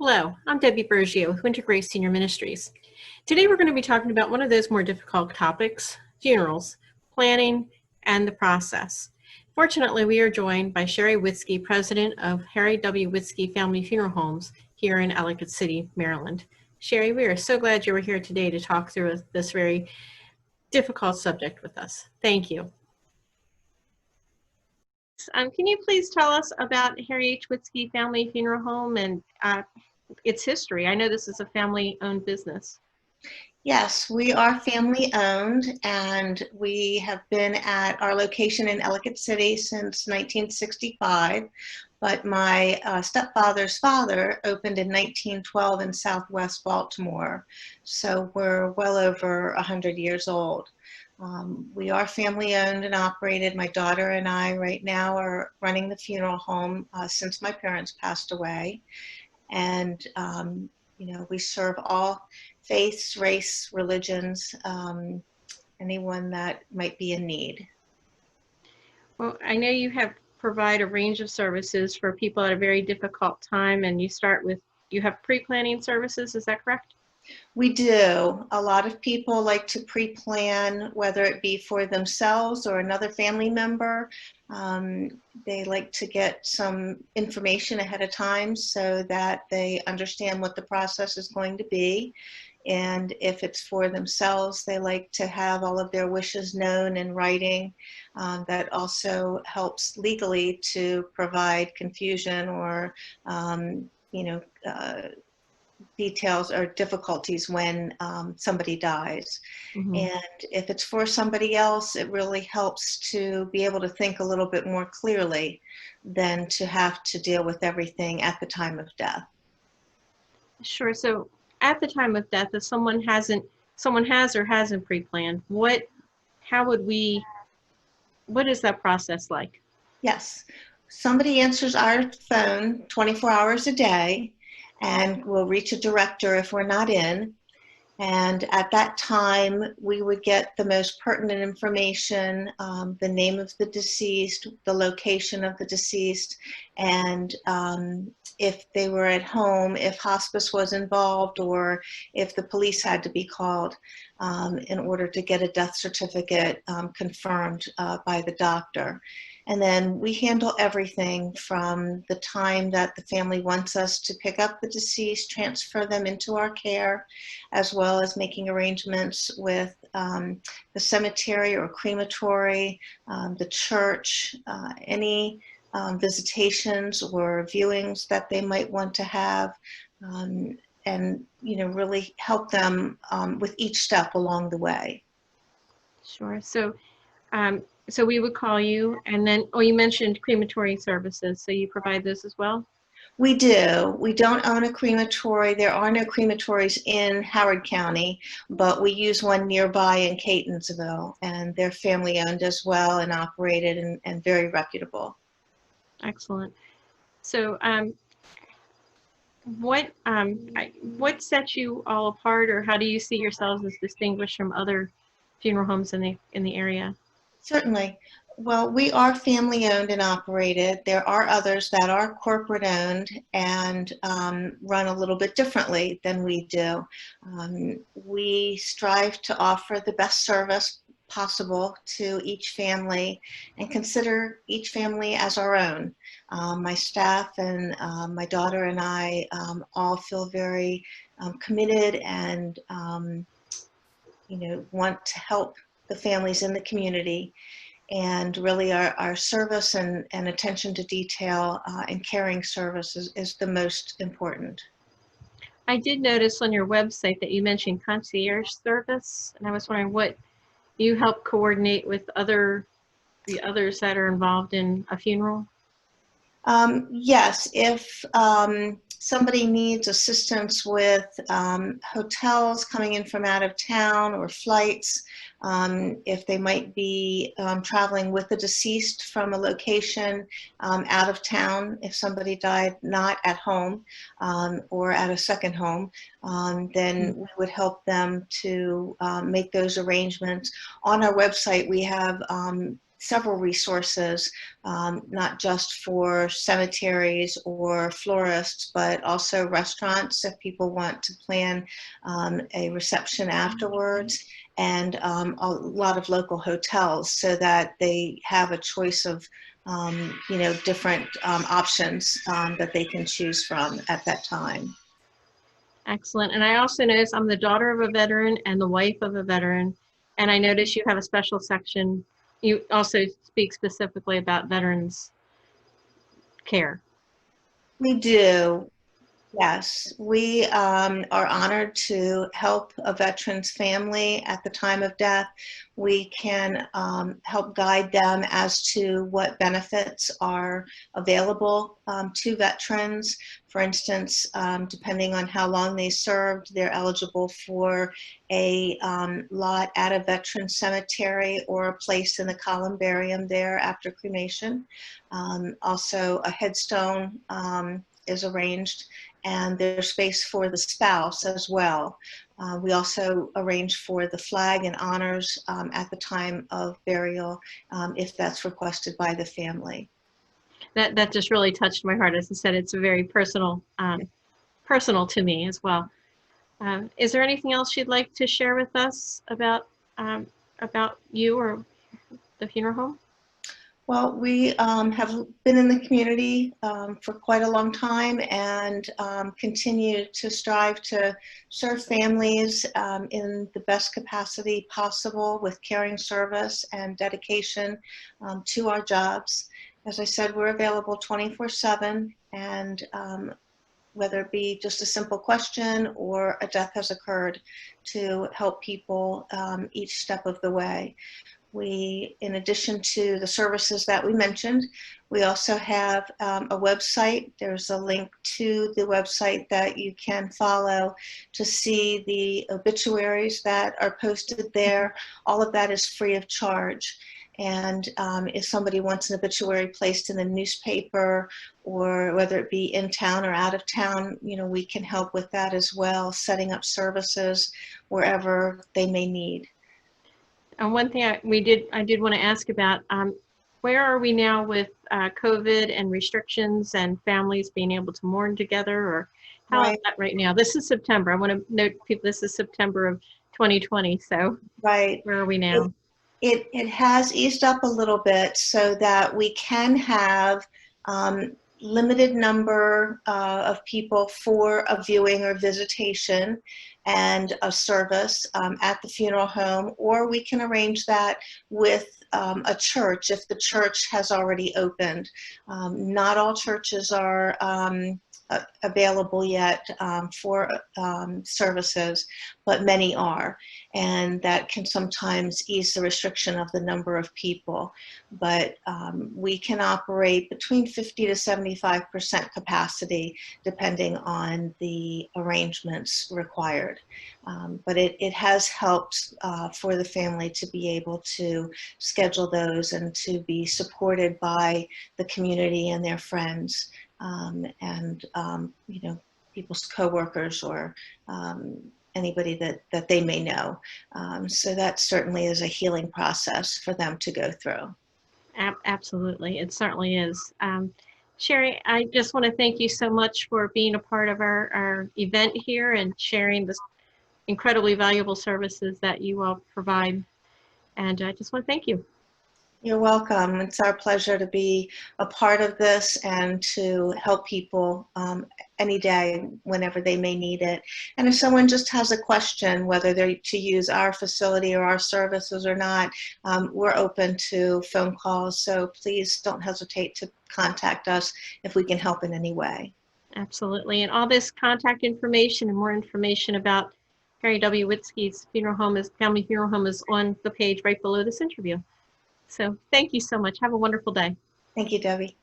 Hello, I'm Debbie Bergio with Winter Grace Senior Ministries. Today we're going to be talking about one of those more difficult topics, funerals, planning, and the process. Fortunately, we are joined by Sherry Witzke, president of Harry W. Witzke Family Funeral Homes here in Ellicott City, Maryland. Sherry, we are so glad you were here today to talk through this very difficult subject with us. Thank you. Can you please tell us about Harry H. Witzke Family Funeral Home and its history? I know this is a family-owned business. Yes, we are family owned, and we have been at our location in Ellicott City since 1965. But my stepfather's father opened in 1912 in Southwest Baltimore. So we're well over 100 years old. We are family owned and operated. My daughter and I right now are running the funeral home since my parents passed away. And, we serve all faiths, race, religions, anyone that might be in need. Well, I know you provide a range of services for people at a very difficult time, and you have pre-planning services, is that correct? We do. A lot of people like to pre-plan, whether it be for themselves or another family member. They like to get some information ahead of time so that they understand what the process is going to be. And if it's for themselves, they like to have all of their wishes known in writing. That also helps legally to provide confusion or, details or difficulties when somebody dies. Mm-hmm. And if it's for somebody else, it really helps to be able to think a little bit more clearly than to have to deal with everything at the time of death. Sure. So at the time of death, if someone has or hasn't pre-planned, what is that process like? Yes. Somebody answers our phone 24 hours a day, and we'll reach a director if we're not in. And at that time, we would get the most pertinent information, the name of the deceased, the location of the deceased, and if they were at home, if hospice was involved, or if the police had to be called in order to get a death certificate confirmed by the doctor. And then we handle everything from the time that the family wants us to pick up the deceased, transfer them into our care, as well as making arrangements with the cemetery or crematory, the church, any visitations or viewings that they might want to have, and really help them with each step along the way. Sure. So we would call you, and then, you mentioned crematory services, so you provide those as well? We do. We don't own a crematory. There are no crematories in Howard County, but we use one nearby in Catonsville, and they're family owned as well and operated and very reputable. Excellent. So what sets you all apart, or how do you see yourselves as distinguished from other funeral homes in the area? Certainly. Well, we are family owned and operated. There are others that are corporate owned and run a little bit differently than we do. We strive to offer the best service possible to each family and consider each family as our own. My staff and my daughter and I all feel very committed and want to help the families in the community, and really our service and attention to detail and caring services is the most important. I did notice on your website that you mentioned concierge service, and I was wondering what you help coordinate with the others that are involved in a funeral? Yes, if somebody needs assistance with hotels coming in from out of town or flights, if they might be traveling with the deceased from a location out of town, if somebody died not at home or at a second home, then we would help them to make those arrangements. On our website, we have several resources, not just for cemeteries or florists, but also restaurants if people want to plan a reception afterwards, and a lot of local hotels so that they have a choice of different options that they can choose from at that time. Excellent. And I also noticed I'm the daughter of a veteran and the wife of a veteran. And I noticed you have a special section. You also speak specifically about veterans care. We do. Yes, we are honored to help a veteran's family at the time of death. We can help guide them as to what benefits are available to veterans. For instance, depending on how long they served, they're eligible for a lot at a veteran cemetery or a place in the columbarium there after cremation. Also, a headstone is arranged, and there's space for the spouse as well. We also arrange for the flag and honors at the time of burial if that's requested by the family. That just really touched my heart. As I said, it's a very personal to me as well. Is there anything else you'd like to share with us about you or the funeral home? Well, we have been in the community for quite a long time and continue to strive to serve families in the best capacity possible with caring service and dedication to our jobs. As I said, we're available 24/7, and whether it be just a simple question or a death has occurred, to help people each step of the way. We, in addition to the services that we mentioned, we also have a website. There's a link to the website that you can follow to see the obituaries that are posted there. All of that is free of charge. And if somebody wants an obituary placed in the newspaper, or whether it be in town or out of town, we can help with that as well, setting up services wherever they may need. And one thing I did want to ask about, where are we now with COVID and restrictions and families being able to mourn together, or how is that right now? This is September. I want to note people, this is September of 2020. So where are we now? It has eased up a little bit so that we can have limited number of people for a viewing or visitation and a service at the funeral home, or we can arrange that with a church if the church has already opened. Not all churches are available yet for services, but many are, and that can sometimes ease the restriction of the number of people. But we can operate between 50 to 75% capacity depending on the arrangements required. But it has helped for the family to be able to schedule those and to be supported by the community and their friends. And people's coworkers or anybody that they may know. So that certainly is a healing process for them to go through. Absolutely, it certainly is. Sherry, I just want to thank you so much for being a part of our event here and sharing this incredibly valuable services that you all provide. And I just want to thank you. You're welcome. It's our pleasure to be a part of this and to help people any day whenever they may need it. And if someone just has a question, whether they're to use our facility or our services or not, we're open to phone calls. So please don't hesitate to contact us if we can help in any way. Absolutely. And all this contact information and more information about Harry W. Witzke's family funeral home is on the page right below this interview. So thank you so much. Have a wonderful day. Thank you, Debbie.